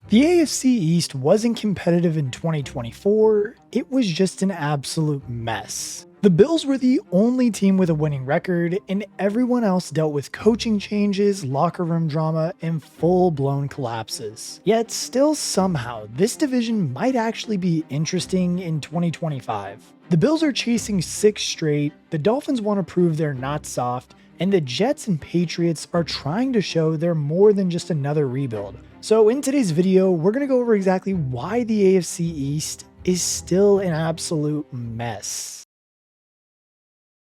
The AFC East wasn't competitive in 2024, it was just an absolute mess. The Bills were the only team with a winning record, and everyone else dealt with coaching changes, locker room drama, and full-blown collapses. Yet still somehow, this division might actually be interesting in 2025. The Bills are chasing 6 straight, the Dolphins want to prove they're not soft, and the Jets and Patriots are trying to show they're more than just another rebuild. So in today's video, we're going to go over exactly why the AFC East is still an absolute mess.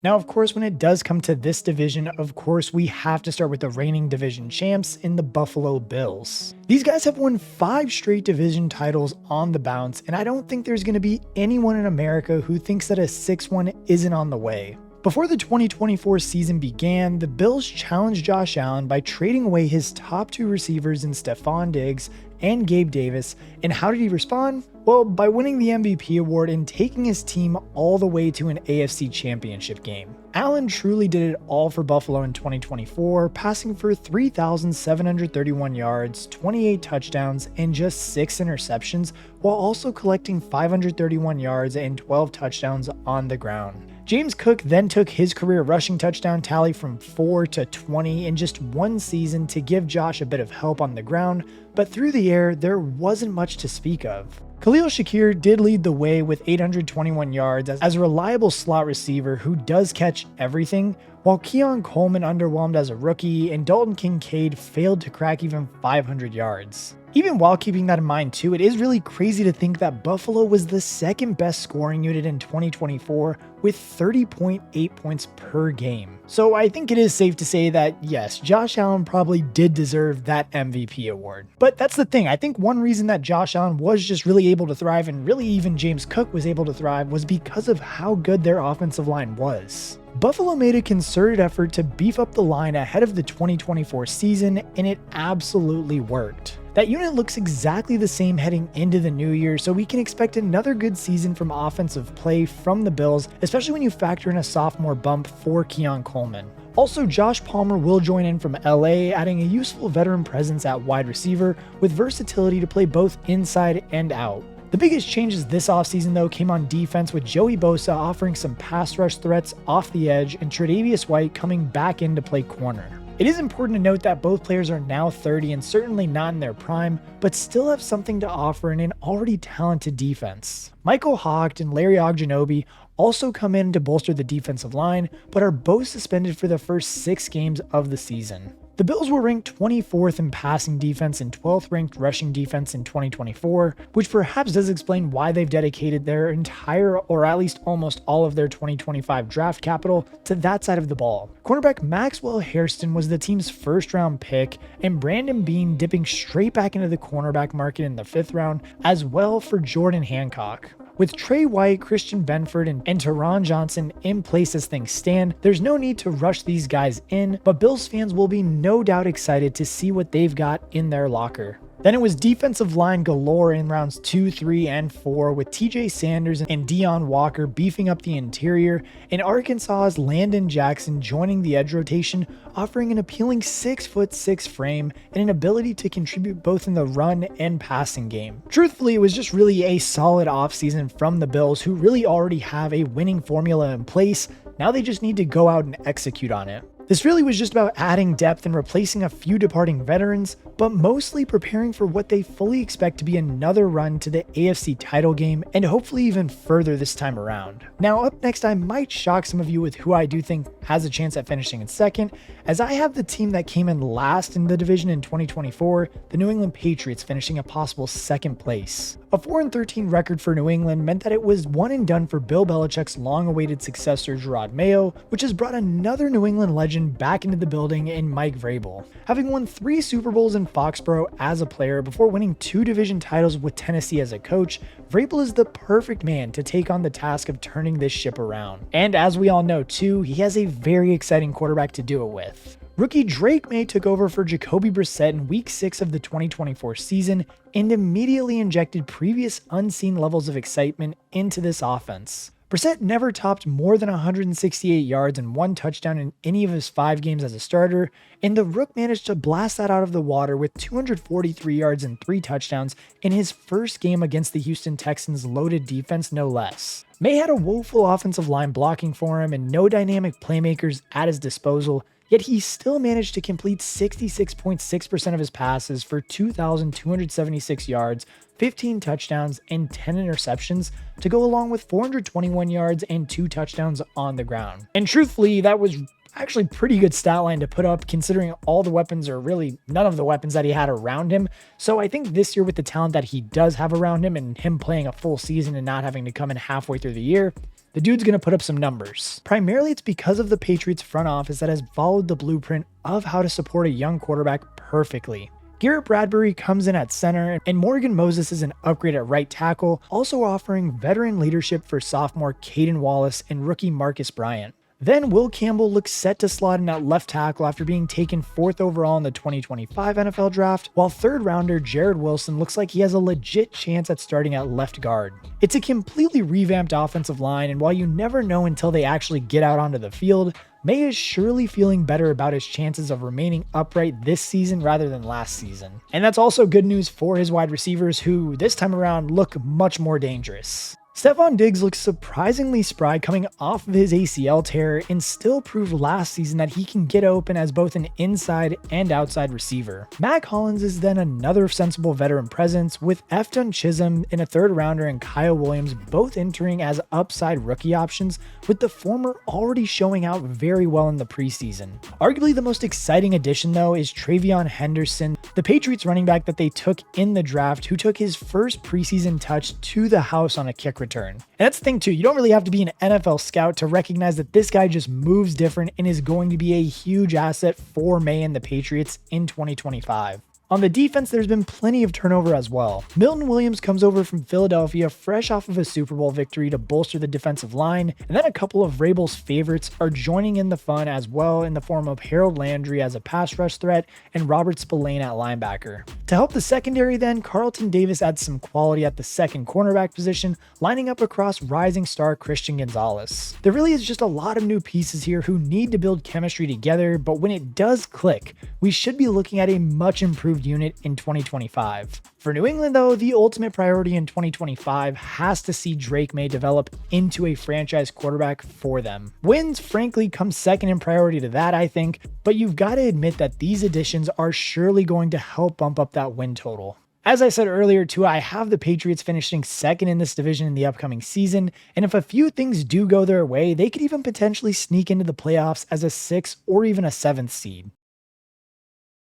Now, of course, when it does come to this division, of course, we have to start with the reigning division champs in the Buffalo Bills. These guys have won 5 straight division titles on the bounce, and I don't think there's going to be anyone in America who thinks that a 6th one isn't on the way. Before the 2024 season began, the Bills challenged Josh Allen by trading away his top 2 receivers in Stephon Diggs and Gabe Davis, and how did he respond? Well, by winning the MVP award and taking his team all the way to an AFC Championship game. Allen truly did it all for Buffalo in 2024, passing for 3,731 yards, 28 touchdowns, and just 6 interceptions, while also collecting 531 yards and 12 touchdowns on the ground. James Cook then took his career rushing touchdown tally from 4 to 20 in just one season to give Josh a bit of help on the ground, but through the air, there wasn't much to speak of. Khalil Shakir did lead the way with 821 yards as a reliable slot receiver who does catch everything, while Keon Coleman underwhelmed as a rookie and Dalton Kincaid failed to crack even 500 yards. Even while keeping that in mind too, it is really crazy to think that Buffalo was the 2nd best scoring unit in 2024 with 30.8 points per game. So I think it is safe to say that yes, Josh Allen probably did deserve that MVP award. But that's the thing, I think one reason that Josh Allen was just really able to thrive, and really even James Cook was able to thrive, was because of how good their offensive line was. Buffalo made a concerted effort to beef up the line ahead of the 2024 season, and it absolutely worked. That unit looks exactly the same heading into the new year, so we can expect another good season from offensive play from the Bills, especially when you factor in a sophomore bump for Keon Coleman. Also, Josh Palmer will join in from LA, adding a useful veteran presence at wide receiver with versatility to play both inside and out. The biggest changes this offseason though came on defense, with Joey Bosa offering some pass rush threats off the edge and Tre'Davious White coming back in to play corner. It is important to note that both players are now 30 and certainly not in their prime, but still have something to offer in an already talented defense. Michael Hawk and Larry Ogunjobi also come in to bolster the defensive line, but are both suspended for the first 6 games of the season. The Bills were ranked 24th in passing defense and 12th ranked rushing defense in 2024, which perhaps does explain why they've dedicated their entire, or at least almost all of their 2025 draft capital to that side of the ball. Cornerback Maxwell Hairston was the team's 1st round pick, and Brandon Beane dipping straight back into the cornerback market in the 5th round, as well for Jordan Hancock. With Trey White, Christian Benford, and Teron Johnson in place as things stand, there's no need to rush these guys in, but Bills fans will be no doubt excited to see what they've got in their locker. Then it was defensive line galore in rounds 2, 3, and 4, with TJ Sanders and Deion Walker beefing up the interior, and Arkansas's Landon Jackson joining the edge rotation, offering an appealing 6'6" frame and an ability to contribute both in the run and passing game. Truthfully, it was just really a solid offseason from the Bills, who really already have a winning formula in place. Now they just need to go out and execute on it. This really was just about adding depth and replacing a few departing veterans, but mostly preparing for what they fully expect to be another run to the AFC title game, and hopefully even further this time around. Now up next, I might shock some of you with who I do think has a chance at finishing in 2nd, as I have the team that came in last in the division in 2024, the New England Patriots, finishing a possible 2nd place. A 4-13 record for New England meant that it was one and done for Bill Belichick's long-awaited successor Gerard Mayo, which has brought another New England legend back into the building in Mike Vrabel. Having won 3 Super Bowls in Foxborough as a player before winning 2 division titles with Tennessee as a coach, Vrabel is the perfect man to take on the task of turning this ship around. And as we all know too, he has a very exciting quarterback to do it with. Rookie Drake May took over for Jacoby Brissett in Week 6 of the 2024 season and immediately injected previous unseen levels of excitement into this offense. Brissett never topped more than 168 yards and 1 touchdown in any of his 5 games as a starter, and the Rook managed to blast that out of the water with 243 yards and 3 touchdowns in his first game against the Houston Texans' loaded defense, no less. May had a woeful offensive line blocking for him and no dynamic playmakers at his disposal, yet he still managed to complete 66.6% of his passes for 2,276 yards, 15 touchdowns, and 10 interceptions to go along with 421 yards and 2 touchdowns on the ground. And truthfully, that was actually pretty good stat line to put up considering all the weapons, or really none of the weapons that he had around him. So I think this year with the talent that he does have around him and him playing a full season and not having to come in halfway through the year, the dude's going to put up some numbers. Primarily, it's because of the Patriots front office that has followed the blueprint of how to support a young quarterback perfectly. Garrett Bradbury comes in at center, and Morgan Moses is an upgrade at right tackle, also offering veteran leadership for sophomore Caden Wallace and rookie Marcus Bryant. Then Will Campbell looks set to slot in at left tackle after being taken 4th overall in the 2025 NFL draft, while 3rd rounder Jared Wilson looks like he has a legit chance at starting at left guard. It's a completely revamped offensive line, and while you never know until they actually get out onto the field, May is surely feeling better about his chances of remaining upright this season rather than last season. And that's also good news for his wide receivers, who this time around look much more dangerous. Stephon Diggs looks surprisingly spry coming off of his ACL tear and still proved last season that he can get open as both an inside and outside receiver. Mac Hollins is then another sensible veteran presence, with Efton Chisholm in a 3rd rounder and Kyle Williams both entering as upside rookie options, with the former already showing out very well in the preseason. Arguably the most exciting addition though is Travion Henderson, the Patriots running back that they took in the draft, who took his first preseason touch to the house on a kick return. And that's the thing too, you don't really have to be an NFL scout to recognize that this guy just moves different and is going to be a huge asset for May and the Patriots in 2025. On the defense, there's been plenty of turnover as well. Milton Williams comes over from Philadelphia fresh off of a Super Bowl victory to bolster the defensive line, and then a couple of Vrabel's favorites are joining in the fun as well in the form of Harold Landry as a pass rush threat and Robert Spillane at linebacker. To help the secondary then, Carlton Davis adds some quality at the second cornerback position, lining up across rising star Christian Gonzalez. There really is just a lot of new pieces here who need to build chemistry together, but when it does click, we should be looking at a much improved unit in 2025. For New England though, the ultimate priority in 2025 has to see Drake May develop into a franchise quarterback for them. Wins frankly come second in priority to that, I think, but you've got to admit that these additions are surely going to help bump up that win total. As I said earlier too, I have the Patriots finishing 2nd in this division in the upcoming season, and if a few things do go their way, they could even potentially sneak into the playoffs as a 6th or even a 7th seed.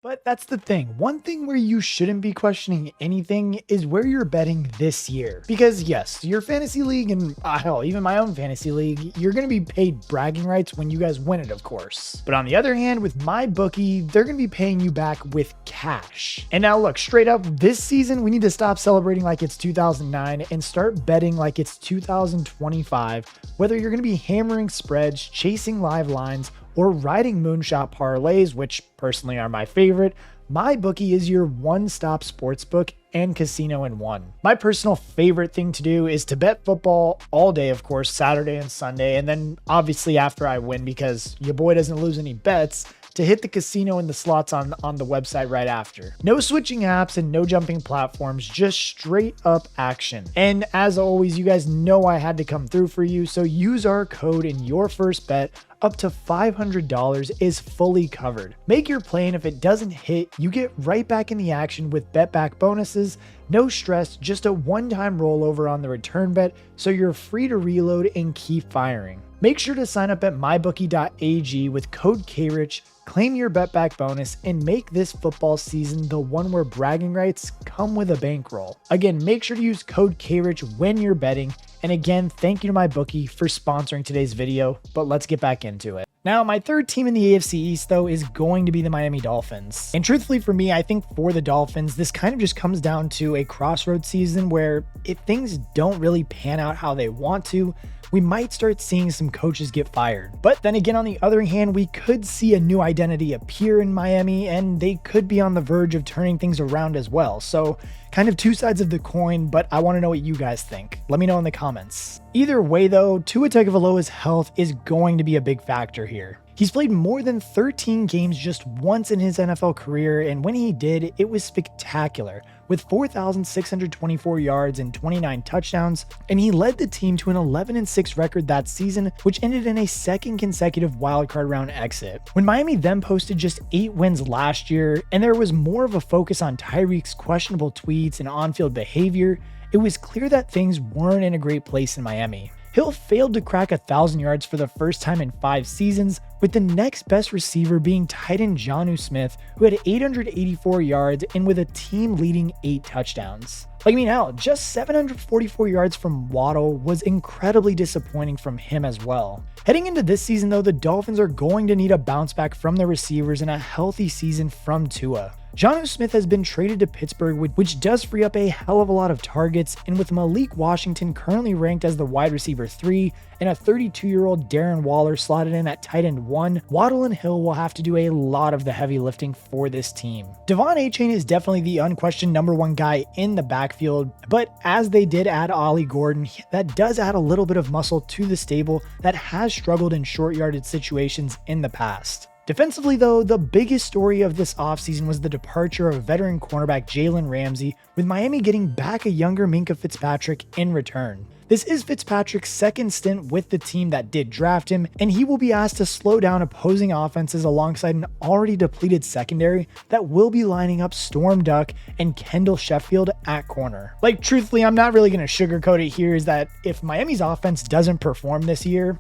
But that's the thing. One thing where you shouldn't be questioning anything is where you're betting this year. Because yes, your fantasy league and hell, even my own fantasy league, you're going to be paid bragging rights when you guys win it, of course. But on the other hand, with my bookie, they're going to be paying you back with cash. And now look, straight up, this season, we need to stop celebrating like it's 2009 and start betting like it's 2025, whether you're going to be hammering spreads, chasing live lines, or riding moonshot parlays, which personally are my favorite. My bookie is your one-stop sportsbook and casino in one. My personal favorite thing to do is to bet football all day, of course, Saturday and Sunday, and then obviously after I win, because your boy doesn't lose any bets, to hit the casino and the slots on the website right after. No switching apps and no jumping platforms, just straight up action. And as always, you guys know I had to come through for you, so use our code and your first bet up to $500 is fully covered. Make your play, and if it doesn't hit, you get right back in the action with bet back bonuses. No stress, just a one-time rollover on the return bet, so you're free to reload and keep firing. Make sure to sign up at mybookie.ag with code KRICH, claim your bet back bonus, and make this football season the one where bragging rights come with a bankroll. Again, make sure to use code KRICH when you're betting. And again, thank you to my bookie for sponsoring today's video, but let's get back into it. Now, my third team in the AFC East, though, is going to be the Miami Dolphins. And truthfully for me, I think for the Dolphins, this kind of just comes down to a crossroads season where if things don't really pan out how they want to, we might start seeing some coaches get fired. But then again, on the other hand, we could see a new identity appear in Miami, and they could be on the verge of turning things around as well. So kind of two sides of the coin, but I want to know what you guys think. Let me know in the comments. Either way though, Tua Tagovailoa's health is going to be a big factor here. He's played more than 13 games just once in his NFL career, and when he did, it was spectacular, with 4,624 yards and 29 touchdowns, and he led the team to an 11-6 record that season, which ended in a second consecutive wildcard round exit. When Miami then posted just 8 wins last year, and there was more of a focus on Tyreek's questionable tweets and on-field behavior, it was clear that things weren't in a great place in Miami. Hill failed to crack 1,000 yards for the first time in 5 seasons, with the next best receiver being tight end Jonnu Smith, who had 884 yards and with a team-leading 8 touchdowns. Like, I mean, hell, just 744 yards from Waddle was incredibly disappointing from him as well. Heading into this season though, the Dolphins are going to need a bounce back from their receivers and a healthy season from Tua. Jonnu Smith has been traded to Pittsburgh, which does free up a hell of a lot of targets, and with Malik Washington currently ranked as the wide receiver 3 and a 32-year-old Darren Waller slotted in at tight end 1, Waddle and Hill will have to do a lot of the heavy lifting for this team. Devon Achane is definitely the unquestioned number 1 guy in the backfield, but as they did add Ollie Gordon, that does add a little bit of muscle to the stable that has struggled in short yardage situations in the past. Defensively though, the biggest story of this offseason was the departure of veteran cornerback Jalen Ramsey, with Miami getting back a younger Minkah Fitzpatrick in return. This is Fitzpatrick's second stint with the team that did draft him, and he will be asked to slow down opposing offenses alongside an already depleted secondary that will be lining up Storm Duck and Kendall Sheffield at corner. Like, truthfully, I'm not really going to sugarcoat it here, is that if Miami's offense doesn't perform this year,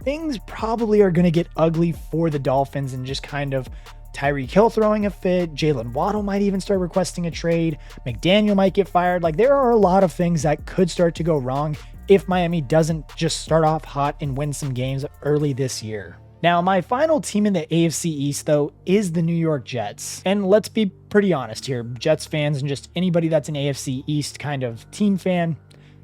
things probably are going to get ugly for the Dolphins, and just kind of Tyreek Hill throwing a fit, Jalen Waddle might even start requesting a trade, McDaniel might get fired. Like, there are a lot of things that could start to go wrong if Miami doesn't just start off hot and win some games early this year. Now, my final team in the AFC East, though, is the New York Jets. And let's be pretty honest here, Jets fans and just anybody that's an AFC East kind of team fan,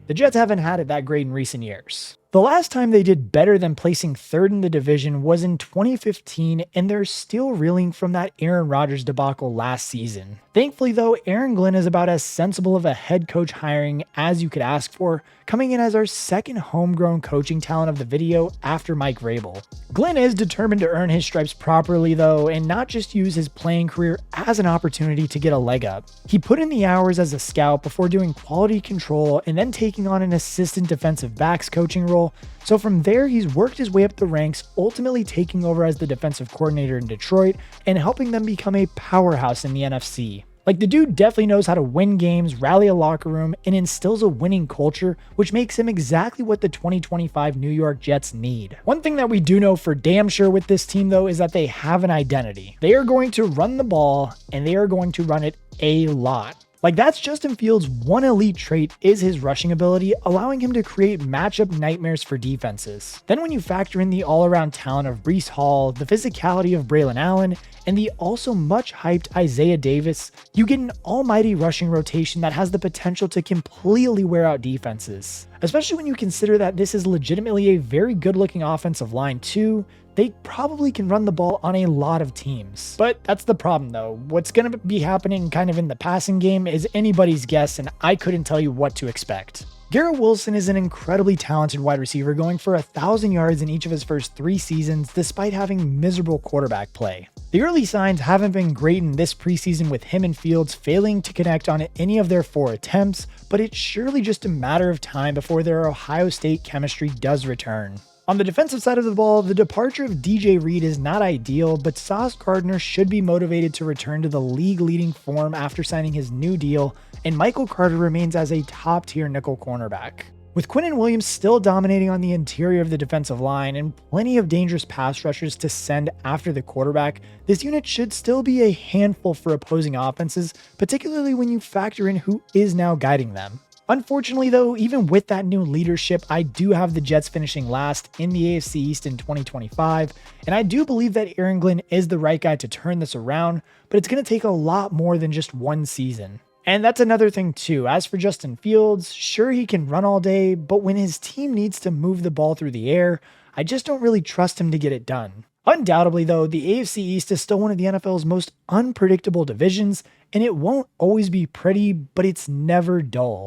the Jets haven't had it that great in recent years. The last time they did better than placing 3rd in the division was in 2015, and they're still reeling from that Aaron Rodgers debacle last season. Thankfully though, Aaron Glenn is about as sensible of a head coach hiring as you could ask for, coming in as our second homegrown coaching talent of the video after Mike Vrabel. Glenn is determined to earn his stripes properly though, and not just use his playing career as an opportunity to get a leg up. He put in the hours as a scout before doing quality control and then taking on an assistant defensive backs coaching role. So from there, he's worked his way up the ranks, ultimately taking over as the defensive coordinator in Detroit and helping them become a powerhouse in the NFC. Like, the dude definitely knows how to win games, rally a locker room, and instills a winning culture, which makes him exactly what the 2025 New York Jets need. One thing that we do know for damn sure with this team though is that they have an identity. They are going to run the ball, and they are going to run it a lot. Like, that's Justin Fields' one elite trait is his rushing ability, allowing him to create matchup nightmares for defenses. Then when you factor in the all-around talent of Breece Hall, the physicality of Braylon Allen, and the also much hyped Isaiah Davis, you get an almighty rushing rotation that has the potential to completely wear out defenses. Especially when you consider that this is legitimately a very good looking offensive line too. They probably can run the ball on a lot of teams. But that's the problem though. What's going to be happening kind of in the passing game is anybody's guess, and I couldn't tell you what to expect. Garrett Wilson is an incredibly talented wide receiver, going for 1,000 yards in each of his first 3 seasons despite having miserable quarterback play. The early signs haven't been great in this preseason, with him and Fields failing to connect on any of their 4 attempts, but it's surely just a matter of time before their Ohio State chemistry does return. On the defensive side of the ball, the departure of DJ Reed is not ideal, but Sauce Gardner should be motivated to return to the league-leading form after signing his new deal, and Michael Carter remains as a top-tier nickel cornerback. With Quinnen Williams still dominating on the interior of the defensive line and plenty of dangerous pass rushers to send after the quarterback, this unit should still be a handful for opposing offenses, particularly when you factor in who is now guiding them. Unfortunately though, even with that new leadership, I do have the Jets finishing last in the AFC East in 2025, and I do believe that Aaron Glenn is the right guy to turn this around, but it's going to take a lot more than just one season. And that's another thing too. As for Justin Fields, sure he can run all day, but when his team needs to move the ball through the air, I just don't really trust him to get it done. Undoubtedly though, the AFC East is still one of the NFL's most unpredictable divisions, and it won't always be pretty, but it's never dull.